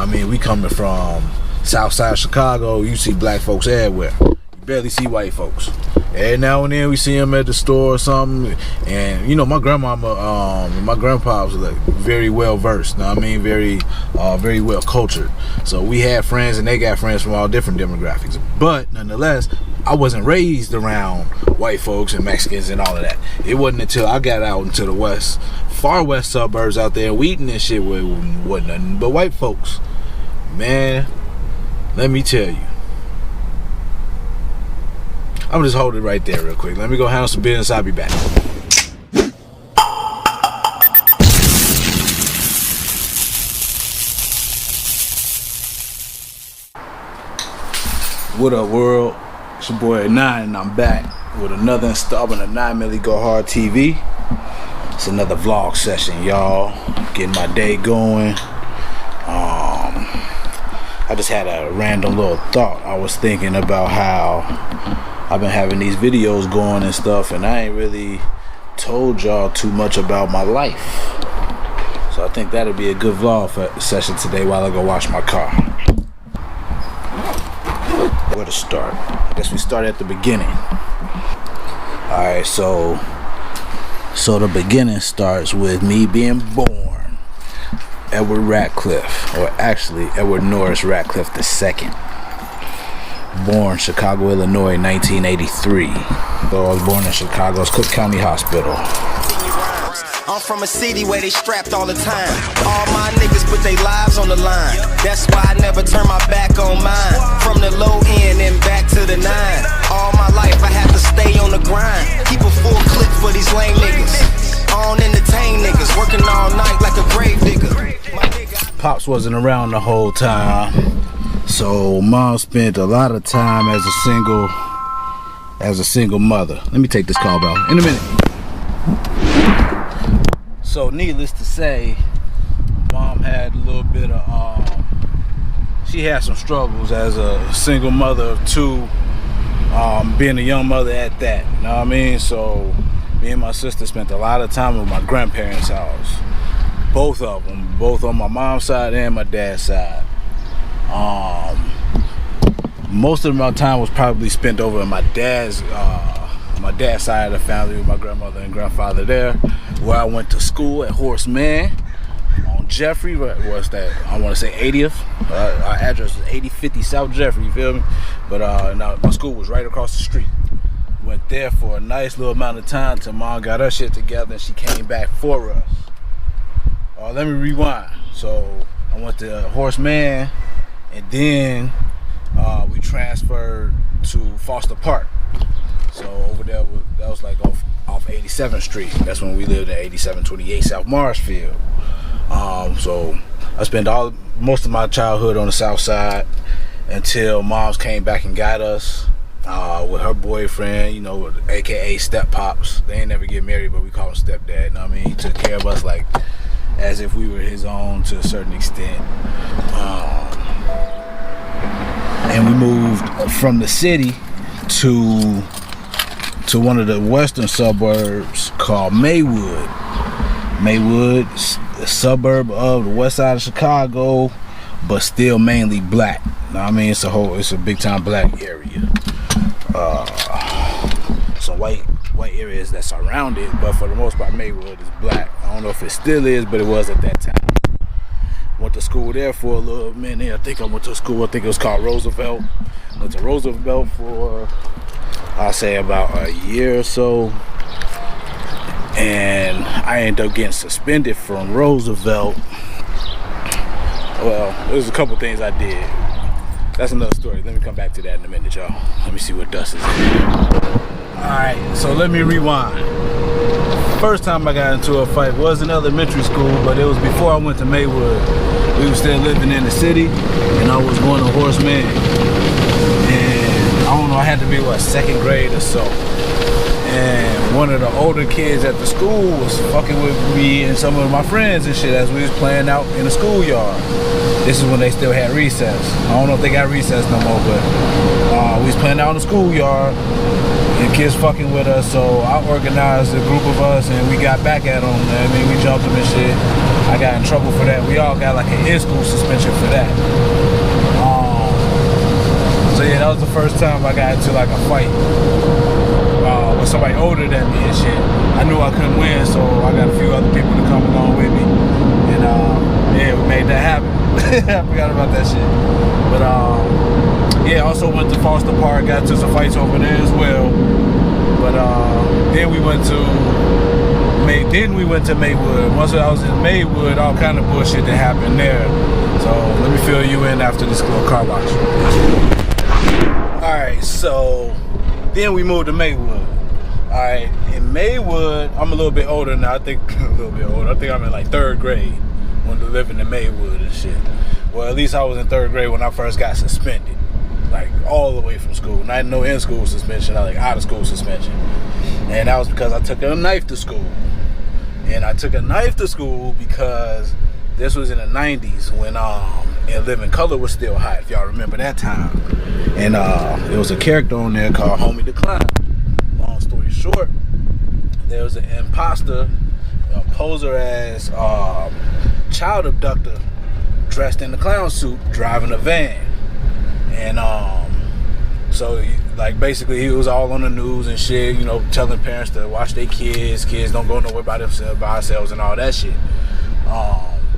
I mean, we coming from South Side Chicago. You see black folks everywhere. You barely see white folks. Every now and then we see them at the store or something. And you know, my grandmama, my grandpa was like very well versed. I mean, very well cultured. So we had friends, and they got friends from all different demographics. But nonetheless, I wasn't raised around white folks and Mexicans and all of that. It wasn't until I got out into the west, far west suburbs out there, Wheaton and shit, where it wasn't nothing but white folks. Man, let me tell you. I'm just hold it right there real quick. Let me go handle some business. I'll be back. What up, world? It's your boy 9, and I'm back with another installment of 9 Milli Go Hard TV. It's another vlog session, y'all. Getting my day going. I just had a random little thought. I was thinking about how I've been having these videos going and stuff, and I ain't really told y'all too much about my life. So I think that'll be a good vlog session today while I go wash my car. Where to start? I guess we start at the beginning. Alright, so the beginning starts with me being born. Edward Ratcliffe, or actually Edward Norris Ratcliffe II. Born Chicago, Illinois, 1983. So I was born in Chicago's Cook County Hospital. I'm from a city where they strapped all the time. All my niggas put their lives on the line. That's why I never turn my back on mine. From the low end and back to the 9. All my life I had to stay on the grind. Keep a full clip for these lame niggas. I don't entertain niggas, working all night like a grave digger. Pops wasn't around the whole time, so mom spent a lot of time as a single mother. Let me take this call, bro, in a minute. So needless to say, mom had a little bit of she had some struggles as a single mother of 2, being a young mother at that, you know what I mean? So me and my sister spent a lot of time with my grandparents' house. Both of them, both on my mom's side and my dad's side. Most of my time was probably spent over in my dad's side of the family with my grandmother and grandfather there, where I went to school at Horace Mann on Jeffrey. What's that? I want to say 80th. Our address was 8050 South Jeffrey. You feel me? But my school was right across the street. Went there for a nice little amount of time till mom got her shit together and she came back for us. Let me rewind. So I went to Horace Mann, and then we transferred to Foster Park. So over there, that was like off 87th Street. That's when we lived at 8728 South Marshfield. So I spent most of my childhood on the south side until moms came back and got us with her boyfriend, you know, aka Step Pops. They ain't never get married, but we call him Stepdad. You know what I mean? He took care of us like as if we were his own to a certain extent. And we moved from the city to one of the western suburbs called Maywood. Maywood, a suburb of the west side of Chicago, but still mainly black. You know what I mean? It's a big time black area. Some white areas that surround it, but for the most part Maywood is black. I don't know if it still is, but it was at that time. Went to school there for a little minute. I think it was called Roosevelt. Went to Roosevelt for I'll say about a year or so, and I ended up getting suspended from Roosevelt. Well, there's a couple things I did. That's another story. Let me come back to that in a minute, y'all. Let me see what dust is in. Alright, so let me rewind. First time I got into a fight was in elementary school, but it was before I went to Maywood. We were still living in the city, and I was going to Horace Mann. And I don't know, I had to be, second grade or so. And one of the older kids at the school was fucking with me and some of my friends and shit as we was playing out in the schoolyard. This is when they still had recess. I don't know if they got recess no more, but we was playing out in the schoolyard. the kids fucking with us, so I organized a group of us and we got back at them. I mean, we jumped them and shit. I got in trouble for that. We all got like an in-school suspension for that. So yeah, that was the first time I got into like a fight with somebody older than me and shit. I knew I couldn't win, so I got a few other people to come along with me, and yeah, we made that happen. I forgot about that shit. But yeah, also went to Foster Park, got into some fights over there as well. But then we went to Maywood. Once I was in Maywood, all kind of bullshit that happened there. So let me fill you in after this little car wash. Alright, so then we moved to Maywood. Alright, in Maywood, I'm a little bit older now. I think I'm in like 3rd grade when living in Maywood and shit. Well, at least I was in 3rd grade when I first got suspended. Like all the way from school. Not no in-school suspension, like out-of-school suspension. And that was because I took a knife to school. And I took a knife to school because this was in the 90s when and Living Color was still hot, if y'all remember that time. And there was a character on there called Homie the Clown. Long story short, there was an imposter, a poser ass child abductor dressed in the clown suit driving a van. And so like basically he was all on the news and shit, you know, telling parents to watch their kids don't go nowhere by themselves and all that shit.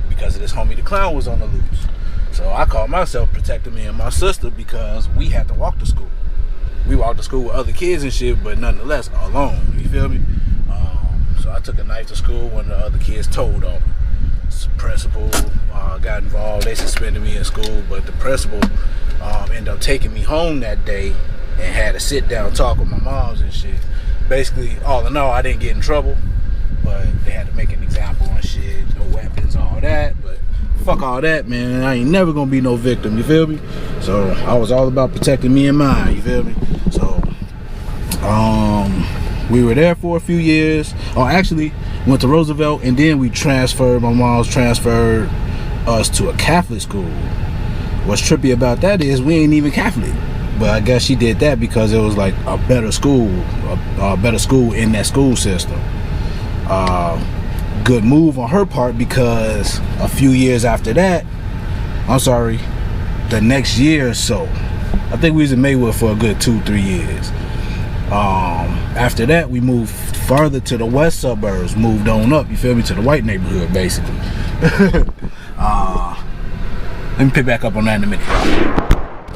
Because of this Homie the Clown was on the loose. So I called myself protecting me and my sister because we had to walk to school. We walked to school with other kids and shit, but nonetheless alone, you feel me? So I took a knife to school when the other kids told on me. Principal got involved. They suspended me in school, but the principal ended up taking me home that day and had a sit down talk with my moms and shit. Basically, all in all, I didn't get in trouble, but they had to make an example and shit, no weapons, all that. But fuck all that, man. I ain't never gonna be no victim, you feel me? So I was all about protecting me and mine, you feel me? So we were there for a few years. Actually went to Roosevelt, and then we transferred. My mom's transferred us to a Catholic school. What's trippy about that is we ain't even Catholic, but I guess she did that because it was like a better school, a better school in that school system. Good move on her part, because a few years after that, the next year or so, I think we was in Maywood for a good 2-3 years. After that, we moved farther to the west suburbs, moved on up, you feel me, to the white neighborhood, basically. Let me pick back up on that in a minute.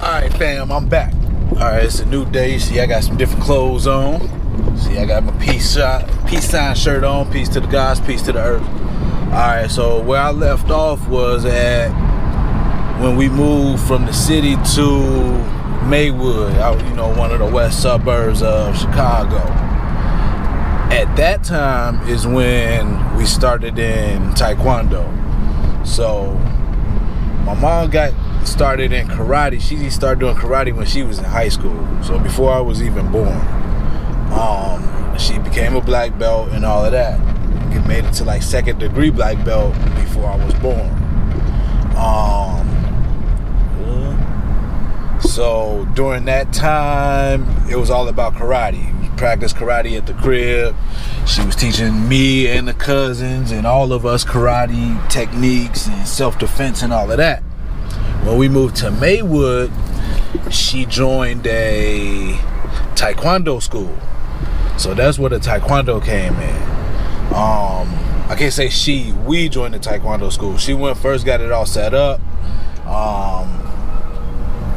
Alright, fam, I'm back. Alright, it's a new day. See, I got some different clothes on. See, I got my peace sign shirt on. Peace to the gods, peace to the earth. Alright, so where I left off was at when we moved from the city to Maywood, out, you know, one of the west suburbs of Chicago. At that time is when we started in Taekwondo. So my mom got started in karate. She started doing karate when she was in high school, so before I was even born. She became a black belt and all of that. Made it to like 2nd degree black belt before I was born. So during that time, it was all about karate. We practiced karate at the crib. She was teaching me and the cousins and all of us karate techniques and self-defense and all of that. When we moved to Maywood, she joined a Taekwondo school. So that's where the Taekwondo came in. I can't say we joined the Taekwondo school. She went first, got it all set up.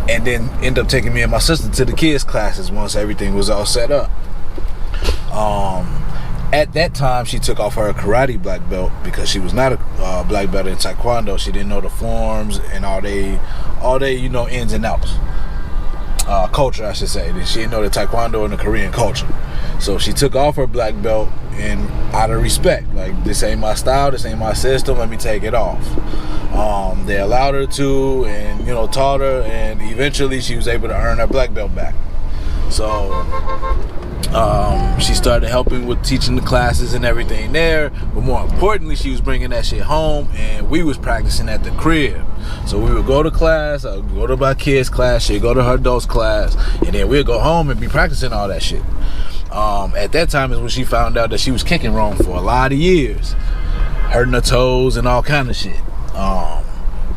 And then ended up taking me and my sister to the kids' classes once everything was all set up. At that time, she took off her karate black belt because she was not a black belt in Taekwondo. She didn't know the forms and all they you know, ins and outs. Culture, I should say. She didn't know the Taekwondo and the Korean culture. So she took off her black belt and out of respect, like, this ain't my style, this ain't my system, let me take it off. They allowed her to, and, you know, taught her, and eventually she was able to earn her black belt back. So She started helping with teaching the classes and everything there, but more importantly, she was bringing that shit home, and we was practicing at the crib. So we would go to class, I would go to my kids' class, she'd go to her adults' class, and then we'd go home and be practicing all that shit. At that time is when she found out that she was kicking wrong for a lot of years, hurting her toes and all kind of shit.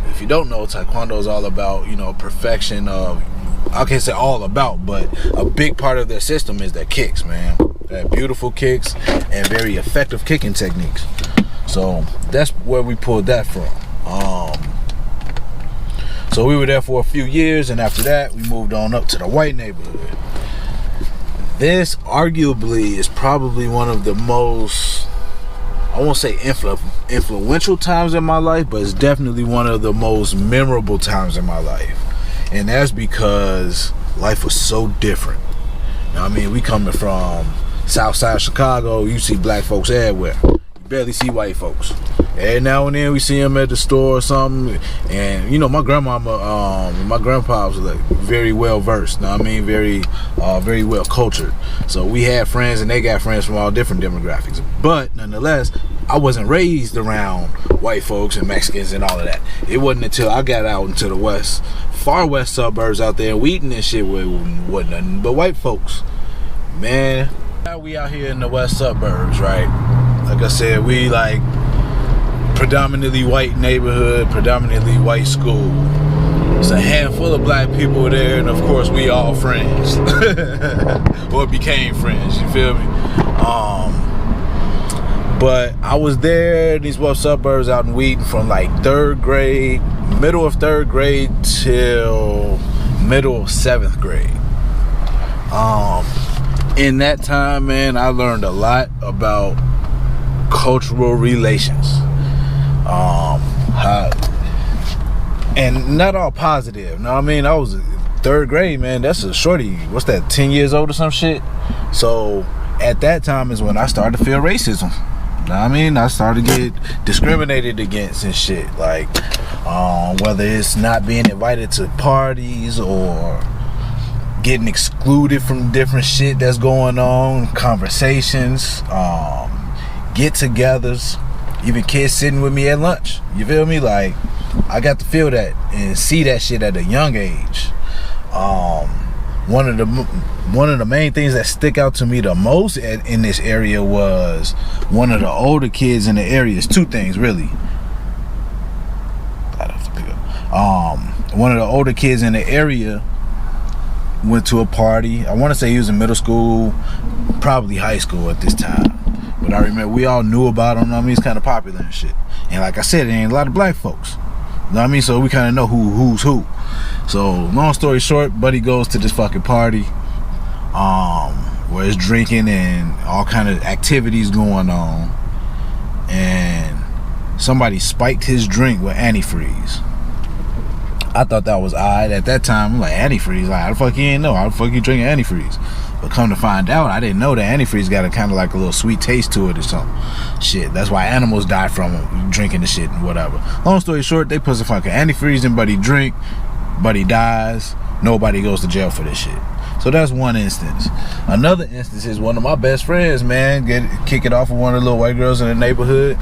If you don't know, Taekwondo is all about, you know, perfection of, I can't say all about, but a big part of their system is their kicks, man. They have beautiful kicks and very effective kicking techniques. So that's where we pulled that from. So we were there for a few years, and after that, we moved on up to the white neighborhood. This arguably is probably one of the most, I won't say influential times in my life, but it's definitely one of the most memorable times in my life. And that's because life was so different. You know what I mean? We coming from South Side Chicago, you see black folks everywhere. You barely see white folks. Every now and then we see them at the store or something. And you know, my grandmama, my grandpa was like very well versed. You know what I mean? Very well cultured. So we had friends, and they got friends from all different demographics. But nonetheless, I wasn't raised around white folks and Mexicans and all of that. It wasn't until I got out into the far west suburbs out there in Wheaton and shit, where it wasn't nothing but white folks. Man, now we out here in the west suburbs, right? Like I said, we like predominantly white neighborhood, predominantly white school. It's a handful of black people there, and of course we all friends. Or became friends, you feel me? But I was there in these west suburbs out in Wheaton from like middle of third grade till middle of 7th grade. In that time, man, I learned a lot about cultural relations. And not all positive. You know what I mean? I was 3rd grade, man. That's a shorty. What's that? 10 years old or some shit. So at that time is when I started to feel racism. You know what I mean? I started to get discriminated against and shit. Like, whether it's not being invited to parties or getting excluded from different shit that's going on, conversations, get-togethers, even kids sitting with me at lunch. You feel me? Like, I got to feel that and see that shit at a young age. One of the main things that stick out to me the most in this area was one of the older kids in the area. It's 2 things really. One of the older kids in the area went to a party. I want to say he was in middle school, probably high school at this time. But I remember we all knew about him. I mean, he's kind of popular and shit. And like I said, there ain't a lot of black folks. You know what I mean? So we kind of know who's who. So long story short, buddy goes to this fucking party, where it's drinking and all kind of activities going on. And somebody spiked his drink with antifreeze. I thought that was odd at that time. I'm like, antifreeze? Like, how the fuck you ain't know? How the fuck you drinking antifreeze? But come to find out, I didn't know that antifreeze got a kind of like a little sweet taste to it or something. Shit, that's why animals die from it, drinking the shit and whatever. Long story short, they put some fucking antifreeze in buddy drink, buddy dies, nobody goes to jail for this shit. So that's one instance. Another instance is one of my best friends, man, kick it off with one of the little white girls in the neighborhood.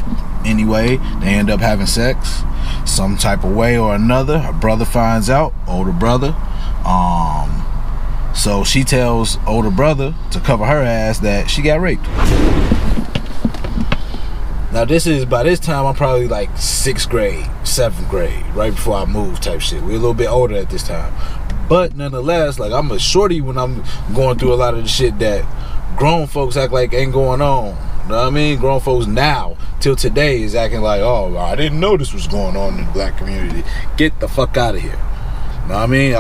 Anyway, they end up having sex some type of way or another. Her brother finds out, older brother. So she tells older brother to cover her ass that she got raped. Now by this time I'm probably like 6th grade, 7th grade, right before I moved type shit. We're a little bit older at this time. But nonetheless, like, I'm a shorty when I'm going through a lot of the shit that grown folks act like ain't going on. You know what I mean? Grown folks now, till today, is acting like, oh, I didn't know this was going on in the black community. Get the fuck out of here. You know what I mean?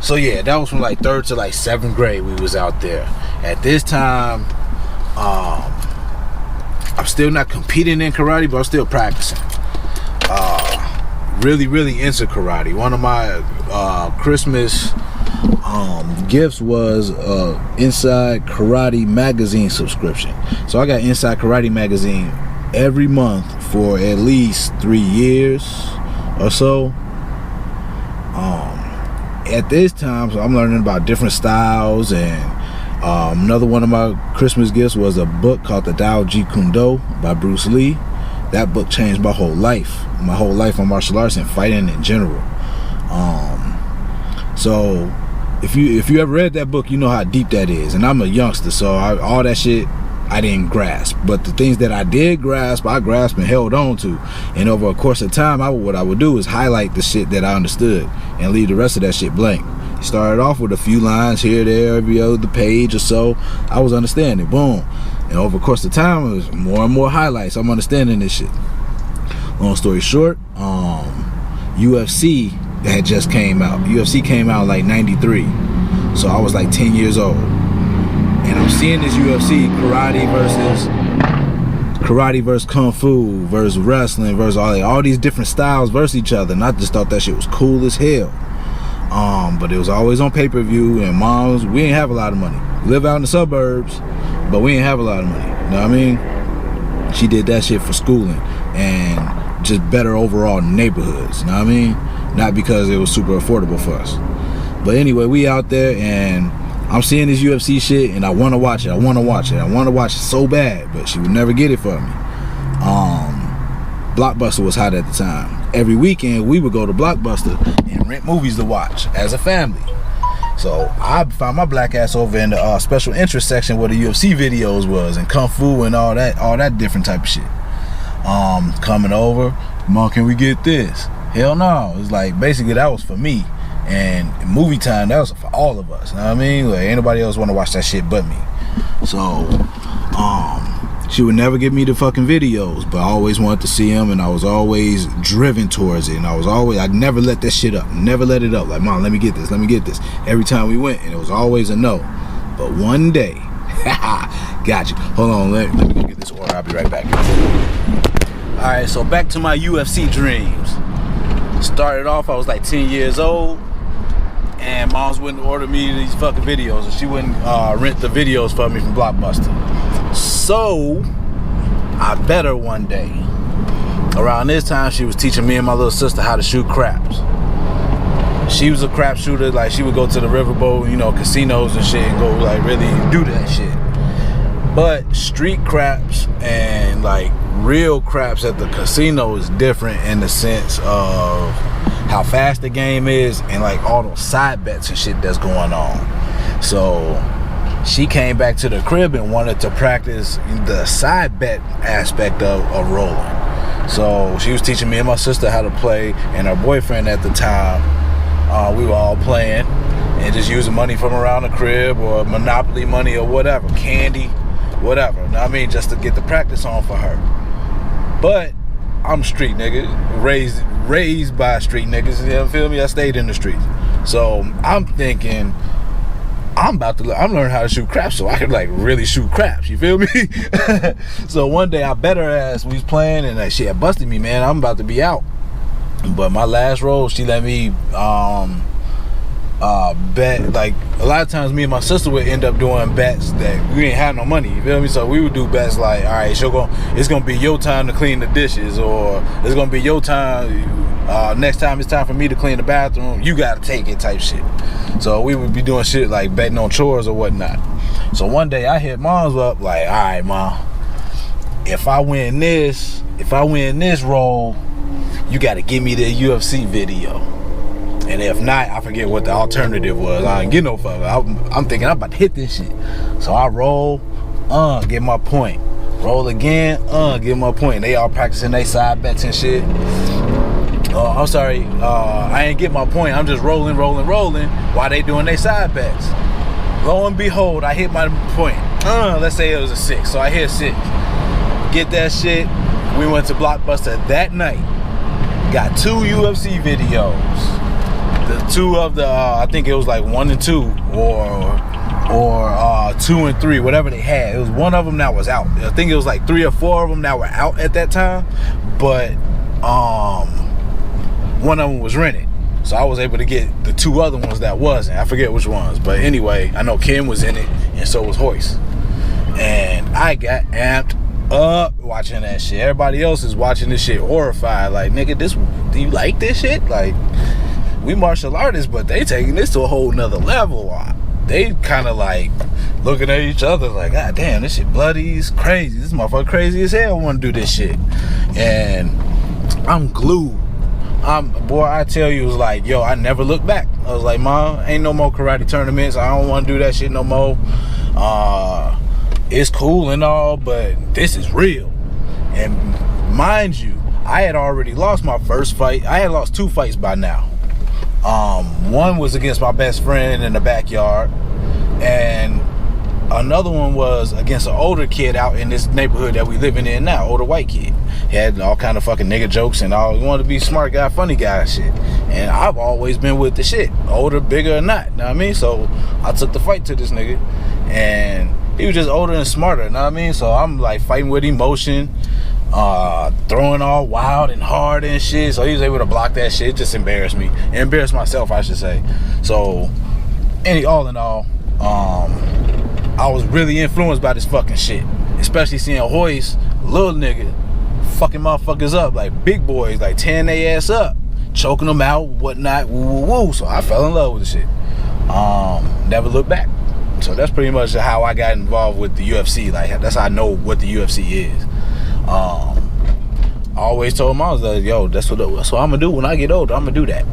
So yeah, that was from like 3rd to like 7th grade we was out there. At this time, I'm still not competing in karate, but I'm still practicing. Really into karate. One of my Christmas gifts was Inside Karate Magazine subscription. So I got Inside Karate Magazine every month for at least 3 years or so. At this time, so I'm learning about different styles and Another one of my Christmas gifts was a book called The Tao Jeet Kune Do by Bruce Lee. That book changed my whole life on martial arts and fighting in general. So if you ever read that book, you know how deep that is. And I'm a youngster, so all that shit I didn't grasp. But the things that I did grasp, I grasped and held on to. And over a course of time, what I would do is highlight the shit that I understood and leave the rest of that shit blank. Started off with a few lines here, there, every other page or so. I was understanding, boom. And over the course of time, it was more and more highlights. I'm understanding this shit. Long story short, UFC had just came out. UFC came out like 93. So I was like 10 years old. And I'm seeing this UFC karate versus kung fu versus wrestling versus all these different styles versus each other. And I just thought that shit was cool as hell. But it was always on pay-per-view, and moms, we didn't have a lot of money. We live out in the suburbs, but we didn't have a lot of money. You know what I mean? She did that shit for schooling and just better overall neighborhoods. You know what I mean? Not because it was super affordable for us. But anyway, we out there, and I'm seeing this UFC shit, and I want to watch it. I want to watch it so bad, but she would never get it for me. Blockbuster was hot at the time. Every weekend, we would go to Blockbuster and rent movies to watch as a family. So I found my black ass over in the special interest section where the UFC videos was, and kung fu and all that different type of shit. Coming over, Mom, can we get this? Hell no. It's like basically that was for me, and movie time, that was for all of us. You know what I mean? Like, ain't nobody else want to watch that shit but me. So she would never give me the fucking videos, but I always wanted to see them, and I was always driven towards it, and I'd never let that shit up, never let it up. Like, Mom, let me get this. Every time we went, and it was always a no. But one day, got you. Hold on, let me go get this order. I'll be right back. All right, so back to my UFC dreams. Started off, I was like 10 years old, and Mom's wouldn't order me these fucking videos, and she wouldn't rent the videos for me from Blockbuster. So I bet her one day. Around this time, she was teaching me and my little sister how to shoot craps. She was a crap shooter. Like, she would go to the riverboat, casinos and shit, and go like really do that shit. But street craps and like real craps at the casino is different in the sense of how fast the game is and like all those side bets and shit that's going on. So she came back to the crib and wanted to practice the side bet aspect of rolling. So she was teaching me and my sister how to play, and her boyfriend at the time, we were all playing and just using money from around the crib or Monopoly money or whatever, candy, whatever. You know what I mean? Just to get the practice on for her. But I'm a street nigga, raised by street niggas, you feel me? I stayed in the streets. So I'm thinking, I'm learning how to shoot craps so I can like really shoot craps, you feel me? So one day I bet her ass, we was playing, and she had busted me, man. I'm about to be out. But my last roll, she let me bet. Like, a lot of times me and my sister would end up doing bets that we didn't have no money, you feel me? So we would do bets like, all right, it's gonna be your time to clean the dishes, or it's gonna be your time, next time it's time for me to clean the bathroom, you gotta take it type shit. So we would be doing shit like betting on chores or whatnot. So one day I hit Mom's up like, all right, Mom, if I win this roll, you gotta give me the UFC video. And if not, I forget what the alternative was. I didn't get no fuck. I'm thinking I'm about to hit this shit. So I roll, get my point. Roll again, get my point. They all practicing their side bets and shit. I'm sorry, I ain't get my point. I'm just rolling while they doing their side bets. Lo and behold, I hit my point. Let's say it was a 6, so I hit 6. Get that shit. We went to Blockbuster that night. Got 2 UFC videos. The 2 of the, I think it was like 1 and 2, or 2 and 3, whatever they had. It was one of them that was out. I think it was like 3 or 4 of them that were out at that time, but one of them was rented. So I was able to get the 2 other ones that wasn't. I forget which ones, but anyway, I know Kim was in it, and so was Hoist. And I got amped up watching that shit. Everybody else is watching this shit horrified. Like, nigga, do you like this shit? Like, we martial artists, but they taking this to a whole nother level. they kind of like looking at each other like, God damn, this shit bloody, it's crazy. This motherfucker crazy as hell want to do this shit. And I'm glued. Boy, I tell you, it was like, yo, I never looked back. I was like, Mom, ain't no more karate tournaments. I don't want to do that shit no more. It's cool and all, but this is real. And mind you, I had already lost my first fight. I had lost 2 fights by now. One was against my best friend in the backyard, and another one was against an older kid out in this neighborhood that we living in now, older white kid. He had all kind of fucking nigga jokes and all. He wanted to be smart guy, funny guy and shit. And I've always been with the shit, older, bigger or not, you know what I mean? So I took the fight to this nigga, and he was just older and smarter, you know what I mean? So I'm like fighting with emotion, throwing all wild and hard and shit. So he was able to block that shit. It just embarrassed me. It embarrassed myself, I should say. So all in all, I was really influenced by this fucking shit. Especially seeing Hoist, little nigga, fucking motherfuckers up like big boys, like tearing their ass up, choking them out, whatnot, woo woo woo. So I fell in love with the shit. Never looked back. So that's pretty much how I got involved with the UFC. Like, that's how I know what the UFC is. I always told Mom, I was like, yo, that's what I'm gonna do when I get older. I'm gonna do that.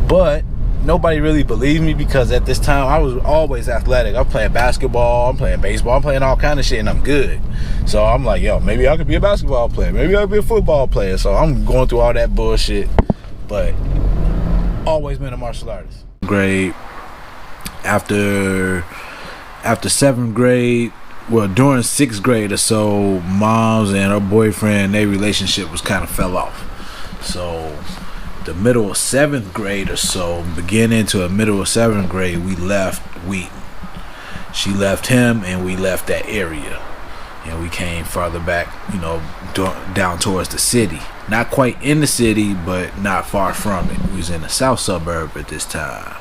But nobody really believed me, because at this time I was always athletic. I'm playing basketball, I'm playing baseball, I'm playing all kind of shit, and I'm good. So I'm like, yo, maybe I could be a basketball player, maybe I could be a football player. So I'm going through all that bullshit, but always been a martial artist. Grade, after 7th grade, well, during 6th grade or so, Mom's and her boyfriend, their relationship was kind of fell off. So the middle of 7th grade or so, beginning to the middle of 7th grade, we left Wheaton. She left him, and we left that area, and we came farther back, you know, down towards the city. Not quite in the city, but not far from it. We was in the south suburb at this time.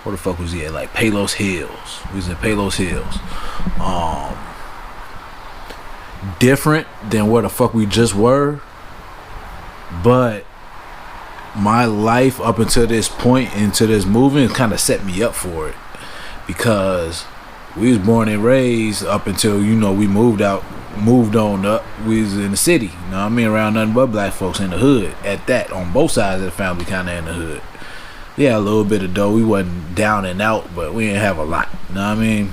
Where the fuck was he at? Like Palos Hills. We was in Palos Hills. Different than where the fuck we just were, but my life up until this point, into this movement, kind of set me up for it, because we was born and raised up until, you know, we moved on up. We was in the city, you know what I mean, around nothing but black folks in the hood. At that, on both sides of the family, kind of in the hood. Yeah, a little bit of dough. We wasn't down and out, but we didn't have a lot, you know what I mean?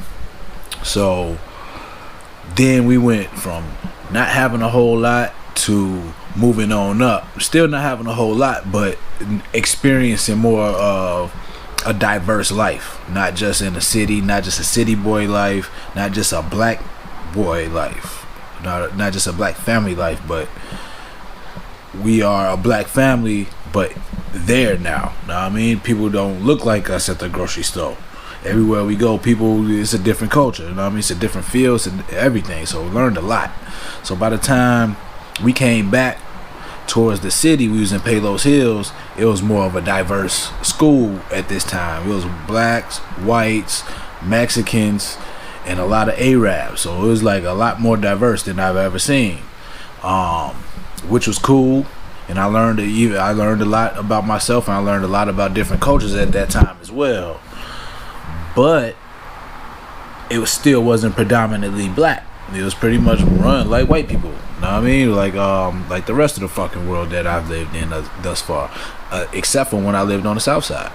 So then we went from not having a whole lot to moving on up, still not having a whole lot, but experiencing more of a diverse life, not just in the city, not just a city boy life, not just a black boy life, not just a black family life, but we are a black family, but there now, know what I mean? People don't look like us at the grocery store. Everywhere we go, people, it's a different culture, you know what I mean? It's a different feel, it's everything. So we learned a lot. So by the time we came back towards the city, we was in Palos Hills, it was more of a diverse school at this time. It was blacks, whites, Mexicans, and a lot of Arabs. So it was like a lot more diverse than I've ever seen, which was cool. And I learned a lot about myself, and I learned a lot about different cultures at that time as well. But it still wasn't predominantly black. It was pretty much run like white people. You know what I mean? Like the rest of the fucking world that I've lived in thus far, except for when I lived on the south side.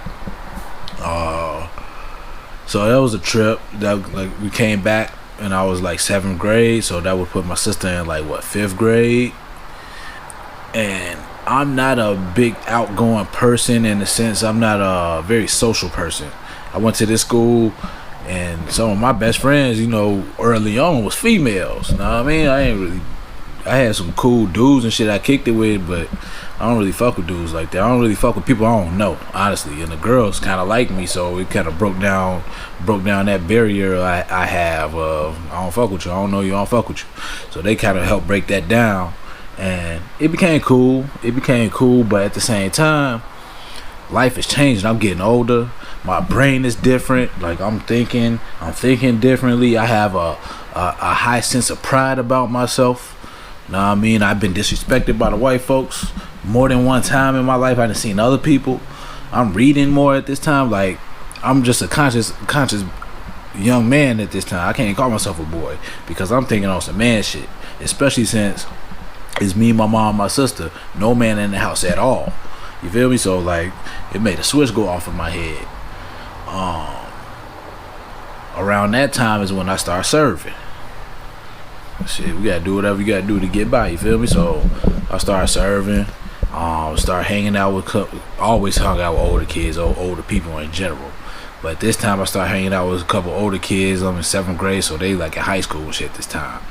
So that was a trip. That, like, we came back, and I was like 7th grade, so that would put my sister in like 5th grade. And I'm not a big outgoing person, in the sense I'm not a very social person. I went to this school, and some of my best friends, you know, early on was females. You know what I mean? I had some cool dudes and shit I kicked it with, but I don't really fuck with dudes like that. I don't really fuck with people I don't know, honestly. And the girls kind of like me, so it kind of broke down that barrier I have of, I don't fuck with you, I don't know you, I don't fuck with you. So they kind of helped break that down, and it became cool. But at the same time, life is changing. I'm getting older. My brain is different. Like, I'm thinking differently. I have a high sense of pride about myself. Know what I mean? I've been disrespected by the white folks more than one time in my life. I done seen other people. I'm reading more at this time. Like, I'm just a conscious young man at this time. I can't call myself a boy because I'm thinking on some man shit, especially since it's me, my mom, my sister, no man in the house at all. You feel me? So like, it made a switch go off in my head. Around that time is when I started serving. Shit, we gotta do whatever you gotta do to get by. You feel me? So I started serving. Started hanging out with, always hung out with older kids, or older people in general. But this time I started hanging out with a couple older kids. I'm in 7th grade, so they like in high school and shit this time.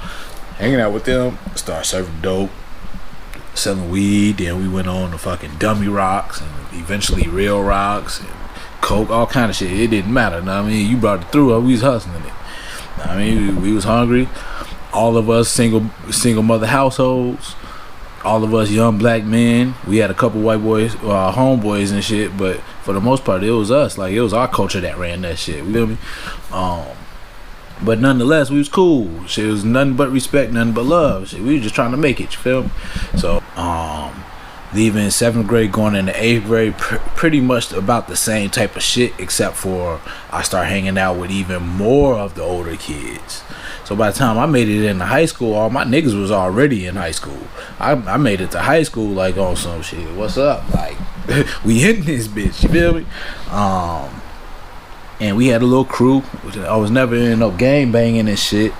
Hanging out with them, started serving dope, selling weed. Then we went on to fucking dummy rocks and eventually real rocks and coke, all kind of shit. It didn't matter. Know what I mean? You brought it through. We was hustling it. I mean, we was hungry. All of us single mother households. All of us young black men. We had a couple white boys, homeboys and shit, but for the most part, it was us. Like, it was our culture that ran that shit. You feel me? But nonetheless, we was cool. Shit, it was nothing but respect, nothing but love. Shit, we were just trying to make it. You feel me? So, leaving 7th grade, going into 8th grade, pretty much about the same type of shit, except for I started hanging out with even more of the older kids. So by the time I made it into high school, all my niggas was already in high school. I made it to high school like on some shit. What's up? Like, we hitting this bitch. You feel me? And we had a little crew. I was never in no gang banging and shit.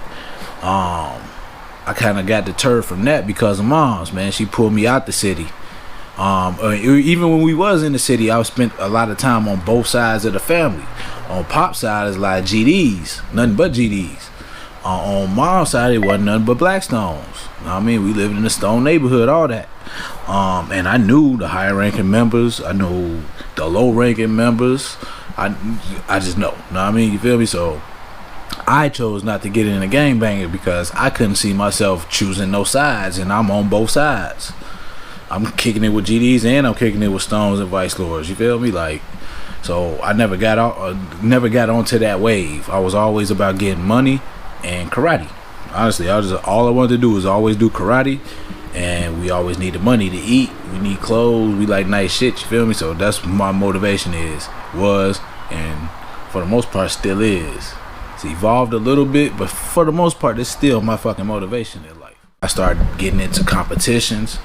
I kind of got deterred from that because of moms, man. She pulled me out the city. Even when we was in the city, I spent a lot of time on both sides of the family. On Pop's side, it's like GDs, nothing but GDs. On Mom's side, it wasn't nothing but Blackstones. You know what I mean? We lived in a Stone neighborhood, all that. And I knew the higher ranking members. I knew the low ranking members. I just know. You know what I mean? You feel me? So I chose not to get in a gangbanging because I couldn't see myself choosing no sides, and I'm on both sides. I'm kicking it with GDs and I'm kicking it with Stones and Vice Lords. You feel me? Like, so I never got onto that wave. I was always about getting money and karate. Honestly, all I wanted to do was always do karate, and we always needed money to eat. We need clothes. We like nice shit. You feel me? So that's what my motivation was, and for the most part still is. It's evolved a little bit, but for the most part, it's still my fucking motivation in life. I started getting into competitions,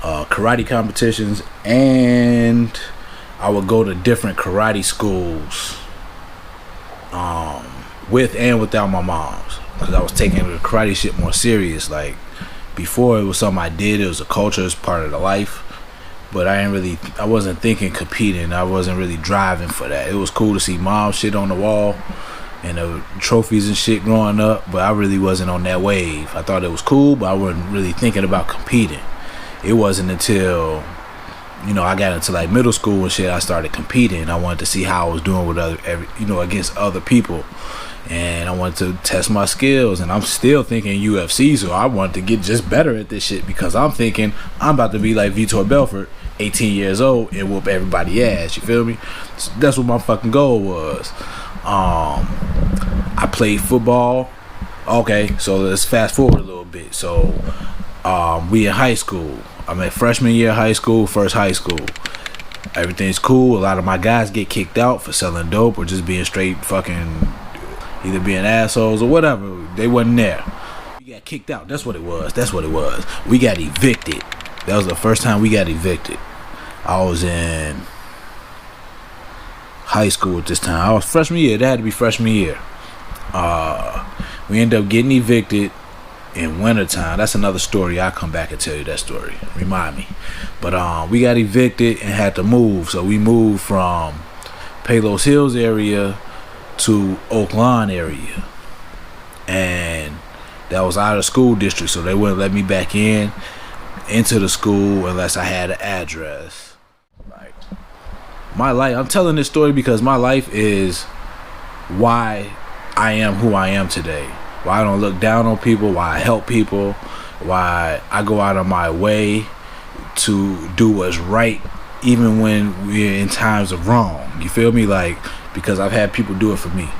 karate competitions, and I would go to different karate schools, with and without my moms, because I was taking the karate shit more serious. Like, before, it was something I did, it was a culture, it was part of the life, but I wasn't thinking competing. I wasn't really driving for that. It was cool to see mom shit on the wall and the trophies and shit growing up, but I really wasn't on that wave. I thought it was cool, but I wasn't really thinking about competing. It wasn't until, I got into like middle school and shit, I started competing. I wanted to see how I was doing with against other people, and I wanted to test my skills. And I'm still thinking UFC, so I wanted to get just better at this shit because I'm thinking I'm about to be like Vitor Belfort, 18 years old, and whoop everybody ass. You feel me? So that's what my fucking goal was. I played football. Okay, so let's fast forward a little bit. So we in high school. I'm at freshman year of high school, first high school. Everything's cool. A lot of my guys get kicked out for selling dope or just being straight fucking, either being assholes or whatever. They wasn't there. We got kicked out. That's what it was. We got evicted. That was the first time we got evicted. I was in high school at this time. I was freshman year. That had to be freshman year. We ended up getting evicted in wintertime. That's another story. I'll come back and tell you that story. Remind me. But we got evicted and had to move. So we moved from Palos Hills area to Oak Lawn area. And that was out of school district, so they wouldn't let me back into the school unless I had an address. Like, my life, I'm telling this story because my life is why I am who I am today. Why I don't look down on people, why I help people, why I go out of my way to do what's right even when we're in times of wrong. You feel me? Like, because I've had people do it for me,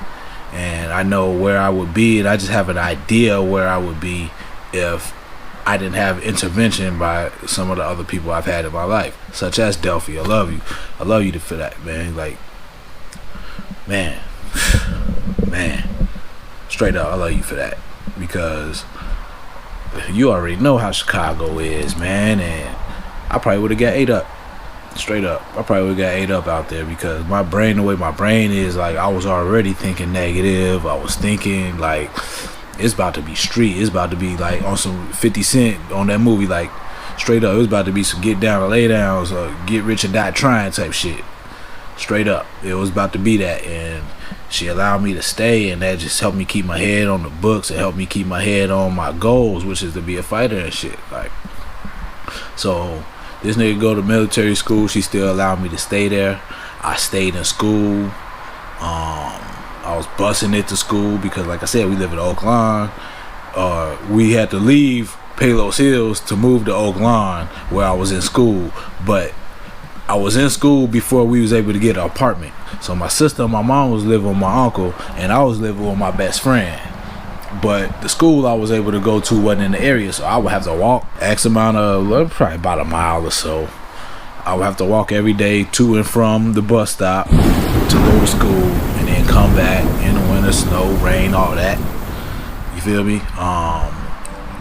and I know where I would be, and I just have an idea where I would be if I didn't have intervention by some of the other people I've had in my life, such as Delphi. I love you for that, man. Like, man, man, straight up, I love you for that, because you already know how Chicago is, man, and I probably would have got ate up. Straight up, I probably would have got ate up out there, because my brain, the way my brain is, like, I was already thinking negative. I was thinking like it's about to be street. It's about to be like on some 50 Cent on that movie, like straight up. It was about to be some get down or lay downs or get rich or die trying type shit. Straight up, it was about to be that, and she allowed me to stay, and that just helped me keep my head on the books. It helped me keep my head on my goals, which is to be a fighter and shit. Like, so this nigga go to military school. She still allowed me to stay there. I stayed in school. I was busing it to school because, like I said, we live in Oak Lawn. We had to leave Palos Hills to move to Oak Lawn, where I was in school. But I was in school before we was able to get an apartment. So my sister and my mom was living with my uncle, and I was living with my best friend. But the school I was able to go to wasn't in the area, so I would have to walk X amount of, probably about a mile or so. I would have to walk every day to and from the bus stop to go to school, and then come back in the winter, snow, rain, all that. You feel me?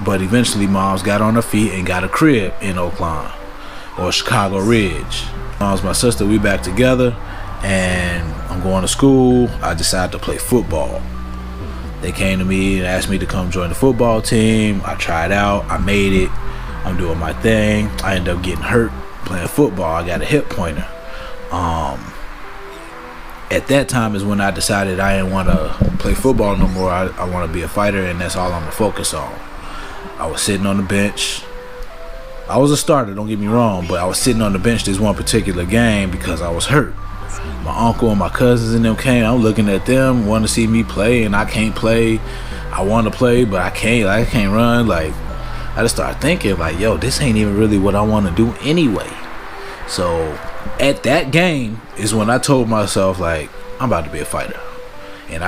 But eventually moms got on her feet and got a crib in Oak Lawn, or Chicago Ridge. Mom's my sister, we back together, and I'm going to school. I decided to play football. They came to me and asked me to come join the football team. I tried out. I made it. I'm doing my thing. I ended up getting hurt playing football. I got a hip pointer. At that time is when I decided I didn't want to play football no more. I want to be a fighter, and that's all I'm going to focus on. I was sitting on the bench. I was a starter, don't get me wrong, but I was sitting on the bench this one particular game because I was hurt. My uncle and my cousins and them came. I'm looking at them, wanting to see me play, and I can't play. I want to play, but I can't. Like, I can't run. Like, I just started thinking, like, yo, this ain't even really what I want to do anyway. So at that game is when I told myself, like, I'm about to be a fighter. And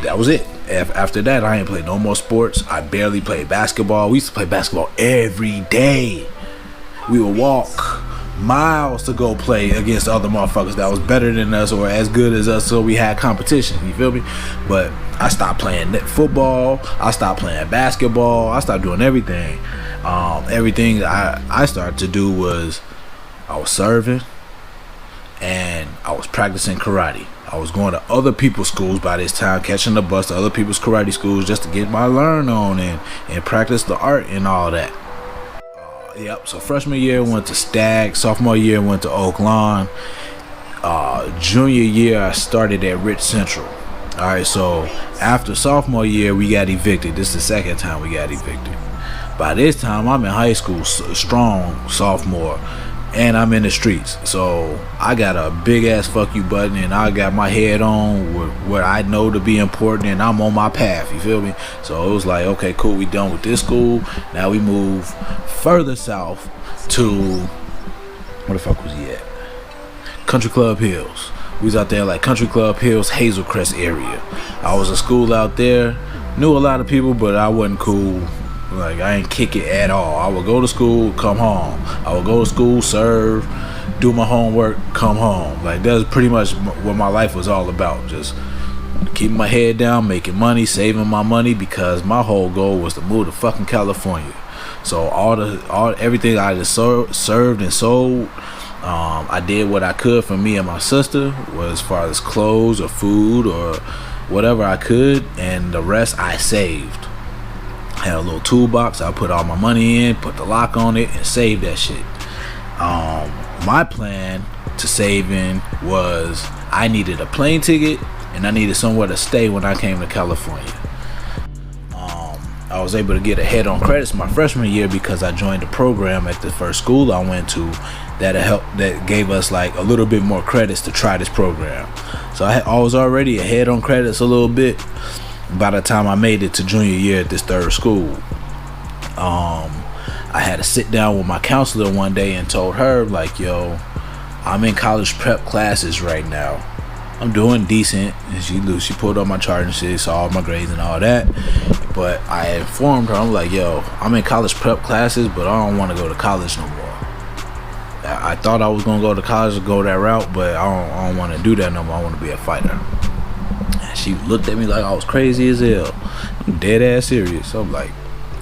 that was it. After that, I ain't played no more sports. I barely played basketball. We used to play basketball every day. We would walk miles to go play against other motherfuckers that was better than us or as good as us, so we had competition. You feel me? But I stopped playing football. I stopped playing basketball. I stopped doing everything. Everything I started to do was I was serving and I was practicing karate. I was going to other people's schools by this time, catching the bus to other people's karate schools just to get my learn on and practice the art and all that. Yep, so freshman year went to Stagg, sophomore year went to Oak Lawn, junior year I started at Rich Central. Alright, so after sophomore year we got evicted. This is the second time we got evicted. By this time I'm in high school, strong sophomore, and I'm in the streets. So I got a big ass fuck you button, and I got my head on where I know to be important, and I'm on my path. You feel me? So it was like, okay, cool, we done with this school. Now we move further south to, where the fuck was he at? Country Club Hills. We was out there like Country Club Hills, Hazelcrest area. I was in school out there. Knew a lot of people, but I wasn't cool. Like, I ain't kick it at all. I would go to school, come home. I would go to school, serve, do my homework, come home. Like, that's pretty much what my life was all about. Just keeping my head down, making money, saving my money, because my whole goal was to move to fucking California. So everything I just served and sold, I did what I could for me and my sister, as far as clothes or food or whatever I could, and the rest I saved. I had a little toolbox. I put all my money in, put the lock on it, and saved that shit. My plan to saving was I needed a plane ticket and I needed somewhere to stay when I came to California. I was able to get ahead on credits my freshman year because I joined a program at the first school I went to that gave us like a little bit more credits to try this program. So I was already ahead on credits a little bit by the time I made it to junior year at this third school. I had to sit down with my counselor one day and told her, like, yo, I'm in college prep classes right now. I'm doing decent. And she pulled up my chart and shit, saw all my grades and all that. But I informed her, I'm like, yo, I'm in college prep classes, but I don't want to go to college no more. I thought I was going to go to college and go that route, but I don't want to do that no more. I want to be a fighter. She looked at me like I was crazy as hell. I'm dead ass serious. So I'm like,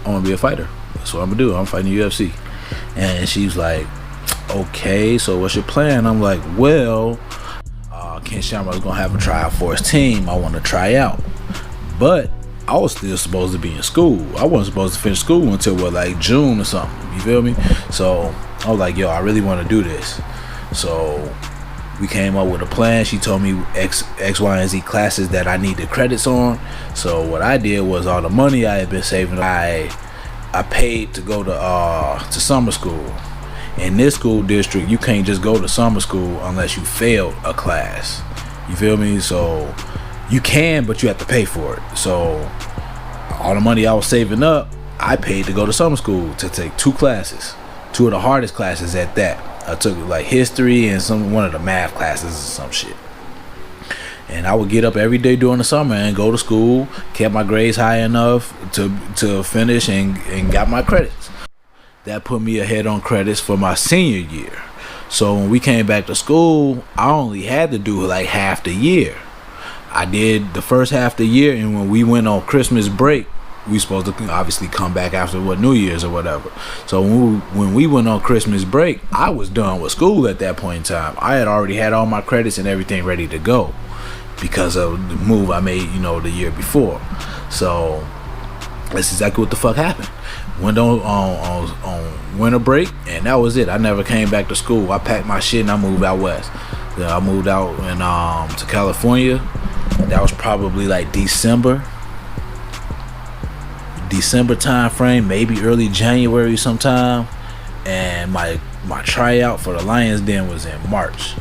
I want to be a fighter. That's what I'm gonna do. I'm fighting UFC. And she's like, okay, so what's your plan? I'm like, well, Ken Shamrock's gonna have a tryout for his team. I want to try out. But I was still supposed to be in school. I wasn't supposed to finish school until like June or something. You feel me? So I was like, yo, I really want to do this. So we came up with a plan. She told me X, Y, and Z classes that I needed credits on. So what I did was all the money I had been saving, I paid to go to summer school. In this school district, you can't just go to summer school unless you failed a class. You feel me? So you can, but you have to pay for it. So all the money I was saving up, I paid to go to summer school to take 2 classes, 2 of the hardest classes at that. I took like history and one of the math classes or some shit. And I would get up every day during the summer and go to school, kept my grades high enough to finish and got my credits. That put me ahead on credits for my senior year. So when we came back to school, I only had to do like half the year. I did the first half the year, and when we went on Christmas break, we supposed to obviously come back after New Year's or whatever. So when we went on Christmas break, I was done with school at that point in time. I had already had all my credits and everything ready to go because of the move I made, the year before. So that's exactly what the fuck happened. Went on winter break, and that was it. I never came back to school. I packed my shit and I moved out west. I moved out to California. That was probably like December time frame, maybe early January sometime. And my tryout for the Lions Den was in March.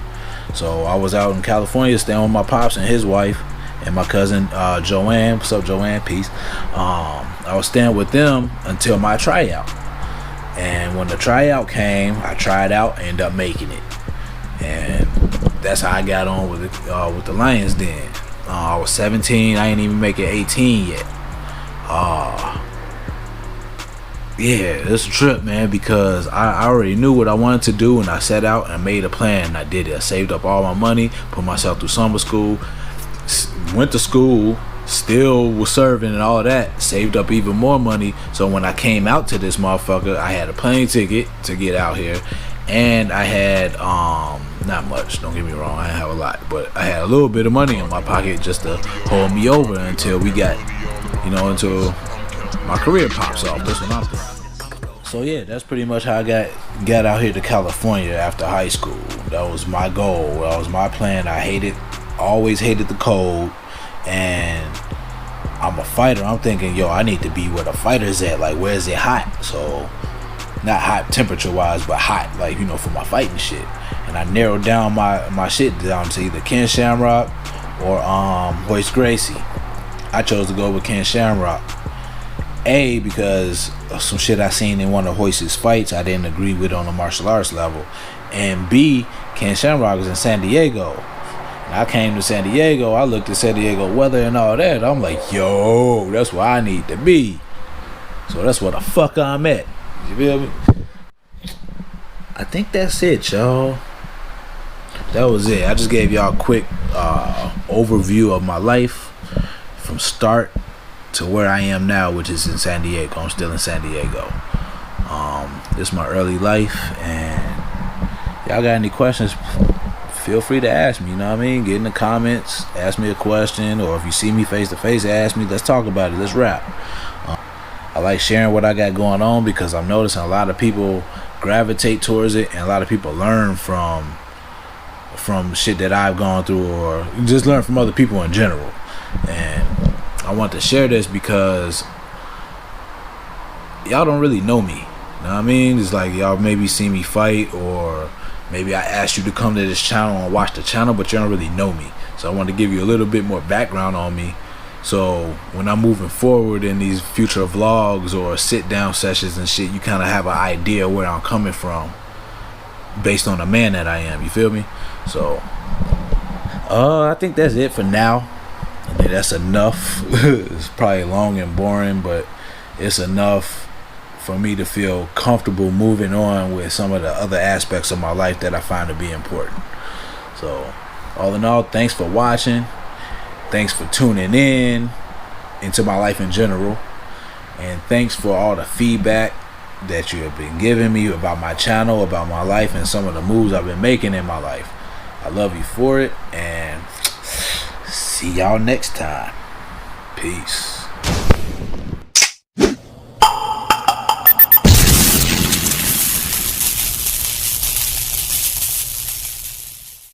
So I was out in California staying with my pops and his wife and my cousin Joanne. What's up, Joanne? Peace. I was staying with them until my tryout. And when the tryout came, I tried out and ended up making it. And that's how I got on with the Lions Den. I was 17. I ain't even make it 18 yet. Yeah, it's a trip, man, because I already knew what I wanted to do, and I set out and made a plan, and I did it. I saved up all my money, put myself through summer school, went to school, still was serving and all that, saved up even more money. So when I came out to this motherfucker, I had a plane ticket to get out here, and I had not much, don't get me wrong, I didn't have a lot, but I had a little bit of money in my pocket just to hold me over until we got, until my career pops off. That's what I'm doing. So yeah, that's pretty much how I got out here to California after high school. That was my goal. That was my plan. I always hated the cold, and I'm a fighter. I'm thinking, I need to be where the fighters at. Like, where is it hot? So, not hot temperature wise, but hot, like, for my fighting shit. And I narrowed down my shit down to either Ken Shamrock or Royce Gracie. I chose to go with Ken Shamrock. A, because of some shit I seen in one of Royce's fights I didn't agree with on the martial arts level. And B, Ken Shamrock was in San Diego. And I came to San Diego, I looked at San Diego weather and all that. I'm like, that's where I need to be. So that's where the fuck I'm at. You feel me? I think that's it, y'all. That was it. I just gave y'all a quick overview of my life from start to where I am now, which is in San Diego. I'm still in San Diego. This is my early life, and y'all got any questions, feel free to ask me, get in the comments, ask me a question, or if you see me face to face, ask me, let's talk about it, let's rap. I like sharing what I got going on because I'm noticing a lot of people gravitate towards it, and a lot of people learn from shit that I've gone through, or just learn from other people in general. And I want to share this because y'all don't really know me. You know what I mean? It's like y'all maybe see me fight, or maybe I asked you to come to this channel and watch the channel, but you don't really know me. So I want to give you a little bit more background on me. So when I'm moving forward in these future vlogs or sit down sessions and shit, you kind of have an idea where I'm coming from based on the man that I am. You feel me? So I think that's it for now. I think that's enough. It's probably long and boring, but it's enough for me to feel comfortable moving on with some of the other aspects of my life that I find to be important. So all in all, thanks for watching. Thanks for tuning in into my life in general. And thanks for all the feedback that you have been giving me about my channel, about my life, and some of the moves I've been making in my life. I love you for it, and see y'all next time. Peace.